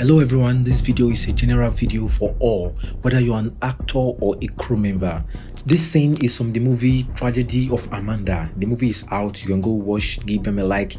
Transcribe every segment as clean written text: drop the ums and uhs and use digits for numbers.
Hello everyone, this video is a general video for all, whether you're an actor or a crew member. This scene is from the movie Tragedy of Amanda. The movie is out, you can go watch, give them a like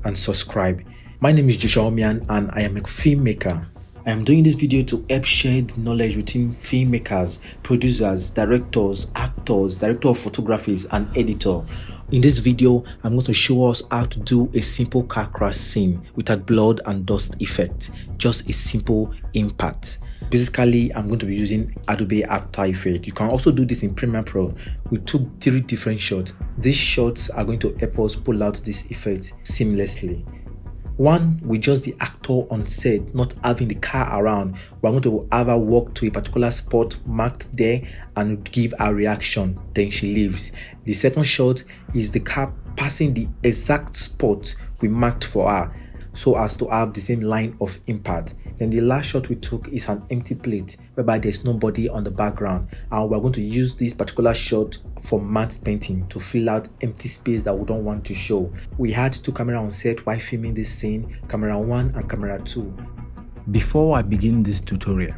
and subscribe. My name is Umia and I am a filmmaker. I am doing this video to help share the knowledge within filmmakers, producers, directors, actors, director of photography and editor. In this video, I'm going to show us how to do a simple car crash scene without blood and dust effect, just a simple impact. Basically, I'm going to be using Adobe After Effects. You can also do this in Premiere Pro. We took 3 different shots. These shots are going to help us pull out this effect seamlessly. One, with just the actor on set, not having the car around, we're going to have her walk to a particular spot marked there and give her reaction, then she leaves. The second shot is the car passing the exact spot we marked for her, so as to have the same line of impact. Then the last shot we took is an empty plate whereby there's nobody on the background, and we're going to use this particular shot for matte painting to fill out empty space that we don't want to show. We had 2 cameras on set while filming this scene, camera 1 and camera 2. Before I begin this tutorial,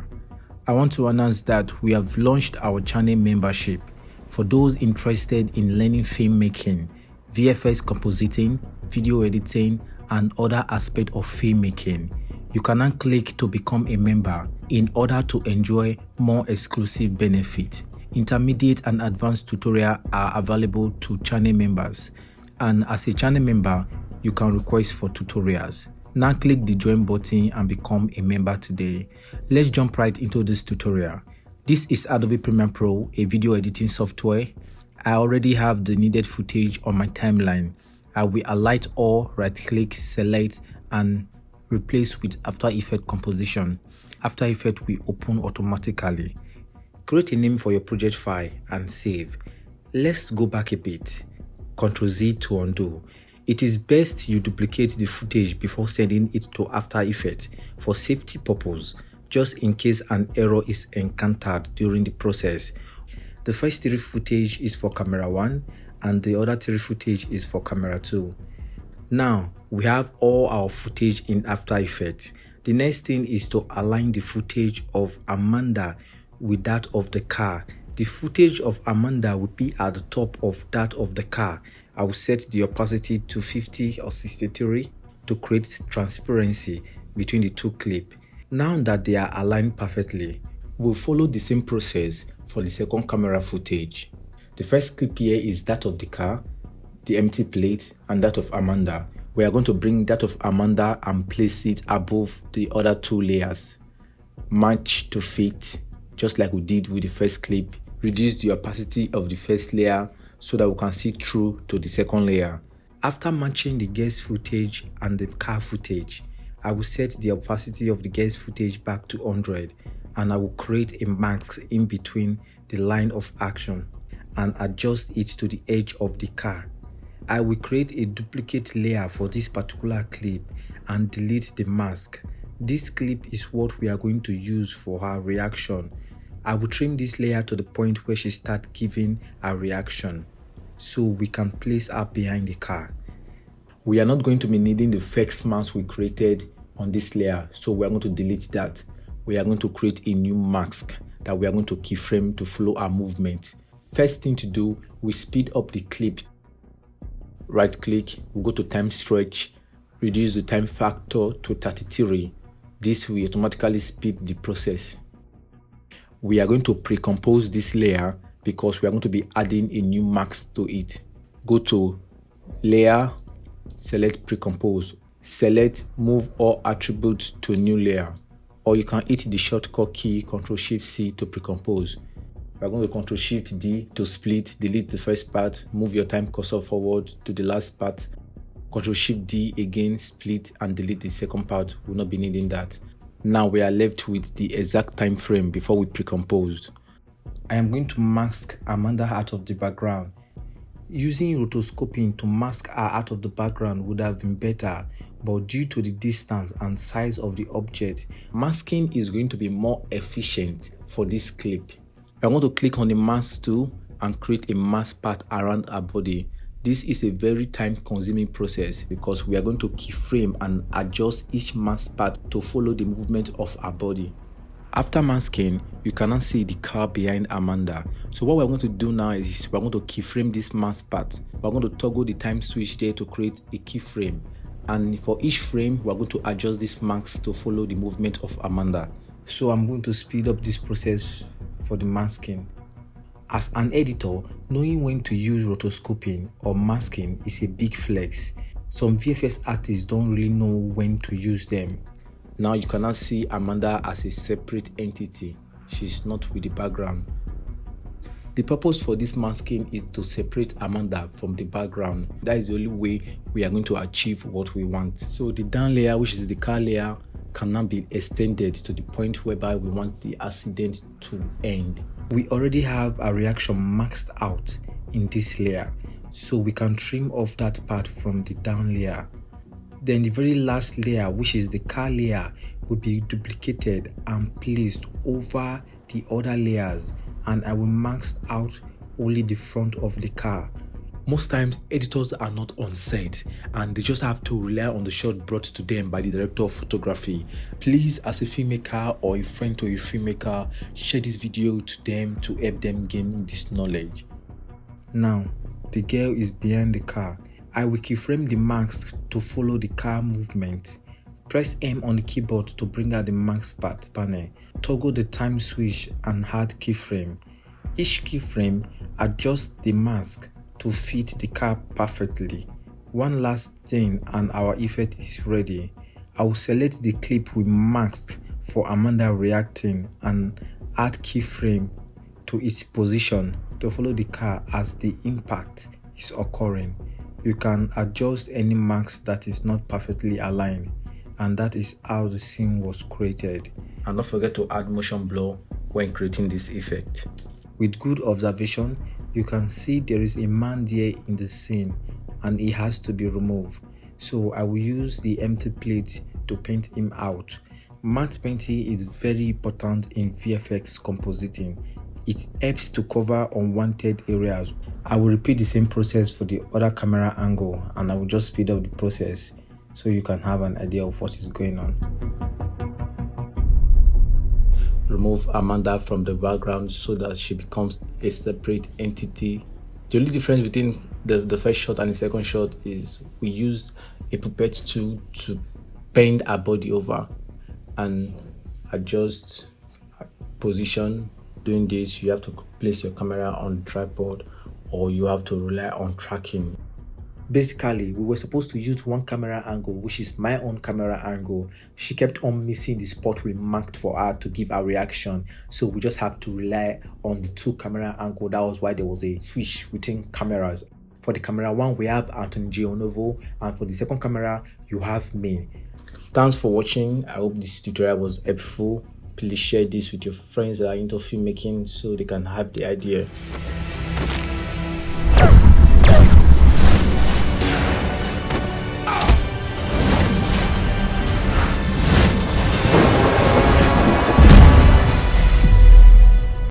I want to announce that we have launched our channel membership for those interested in learning filmmaking, VFX compositing, video editing, and other aspects of filmmaking. You can now click to become a member in order to enjoy more exclusive benefits. Intermediate and advanced tutorials are available to channel members, and as a channel member, you can request for tutorials. Now click the join button and become a member today. Let's jump right into this tutorial. This is Adobe Premiere Pro, a video editing software. I already have the needed footage on my timeline. I will highlight all, right click, select and replace with After Effects composition. After Effects will open automatically. Create a name for your project file and save. Let's go back a bit. Ctrl Z to undo. It is best you duplicate the footage before sending it to After Effects for safety purpose, just in case an error is encountered during the process. The first 3 footage is for camera 1 and the other 3 footage is for camera 2. Now we have all our footage in After Effects. The next thing is to align the footage of Amanda with that of the car. The footage of Amanda will be at the top of that of the car. I will set the opacity to 50 or 63 to create transparency between the 2 clips. Now that they are aligned perfectly, we'll follow the same process for the second camera footage. The first clip here is that of the car, the empty plate, and that of Amanda. We are going to bring that of Amanda and place it above the other 2 layers. Match to fit, just like we did with the first clip. Reduce the opacity of the first layer so that we can see through to the second layer. After matching the guest footage and the car footage, I will set the opacity of the guest footage back to 100 and I will create a mask in between the line of action and adjust it to the edge of the car. I will create a duplicate layer for this particular clip and delete the mask. This clip is what we are going to use for her reaction. I will trim this layer to the point where she starts giving a reaction so we can place her behind the car. We are not going to be needing the fake mask we created on this layer, so we are going to delete that. We are going to create a new mask that we are going to keyframe to follow our movement. First thing to do, we speed up the clip. Right click, we go to time stretch, reduce the time factor to 33. This will automatically speed the process. We are going to pre-compose this layer because we are going to be adding a new mask to it. Go to layer, select pre-compose, select move all attributes to new layer, or you can hit the shortcut key Ctrl+Shift+C to pre-compose. We are going to Ctrl+Shift+D to split, delete the first part, move your time cursor forward to the last part. Ctrl+Shift+D again, split and delete the second part. We'll not be needing that. Now we are left with the exact time frame before we pre-composed. I am going to mask Amanda out of the background. Using rotoscoping to mask her out of the background would have been better, but due to the distance and size of the object, masking is going to be more efficient for this clip. I'm going to click on the mask tool and create a mask path around her body. This is a very time-consuming process because we are going to keyframe and adjust each mask part to follow the movement of our body. After masking, you cannot see the car behind Amanda. So what we're going to do now is we're going to keyframe this mask part. We're going to toggle the time switch there to create a keyframe. And for each frame, we're going to adjust this mask to follow the movement of Amanda. So I'm going to speed up this process for the masking. As an editor, knowing when to use rotoscoping or masking is a big flex. Some VFX artists don't really know when to use them. Now you cannot see Amanda as a separate entity. She's not with the background. The purpose for this masking is to separate Amanda from the background. That is the only way we are going to achieve what we want. So the down layer, which is the car layer, cannot be extended to the point whereby we want the accident to end. We already have a reaction maxed out in this layer, so we can trim off that part from the down layer. Then the very last layer, which is the car layer, will be duplicated and placed over the other layers, and I will max out only the front of the car. Most times editors are not on set and they just have to rely on the shot brought to them by the director of photography. Please, as a filmmaker or a friend to a filmmaker, share this video to them to help them gain this knowledge. Now, the girl is behind the car. I will keyframe the mask to follow the car movement. Press M on the keyboard to bring out the mask part panel. Toggle the time switch and add keyframe. Each keyframe adjusts the mask to fit the car perfectly. One last thing and our effect is ready. I will select the clip we masked for Amanda reacting and add keyframe to its position to follow the car as the impact is occurring. You can adjust any mask that is not perfectly aligned, and that is how the scene was created. And don't forget to add motion blur when creating this effect. With good observation, you can see there is a man there in the scene and he has to be removed. So I will use the empty plate to paint him out. Matte painting is very important in VFX compositing. It helps to cover unwanted areas. I will repeat the same process for the other camera angle and I will just speed up the process so you can have an idea of what is going on. Remove Amanda from the background so that she becomes a separate entity. The only difference between the first shot and the second shot is we used a puppet tool to bend our body over and adjust position. Doing this, you have to place your camera on tripod or you have to rely on tracking. Basically, we were supposed to use one camera angle, which is my own camera angle. She kept on missing the spot we marked for her to give a reaction, so we just have to rely on the two camera angle. That was why there was a switch within cameras. For the camera one, we have Anthonia, and for the second camera, you have me. Thanks for watching. I hope this tutorial was helpful. Please share this with your friends that are into filmmaking so they can have the idea.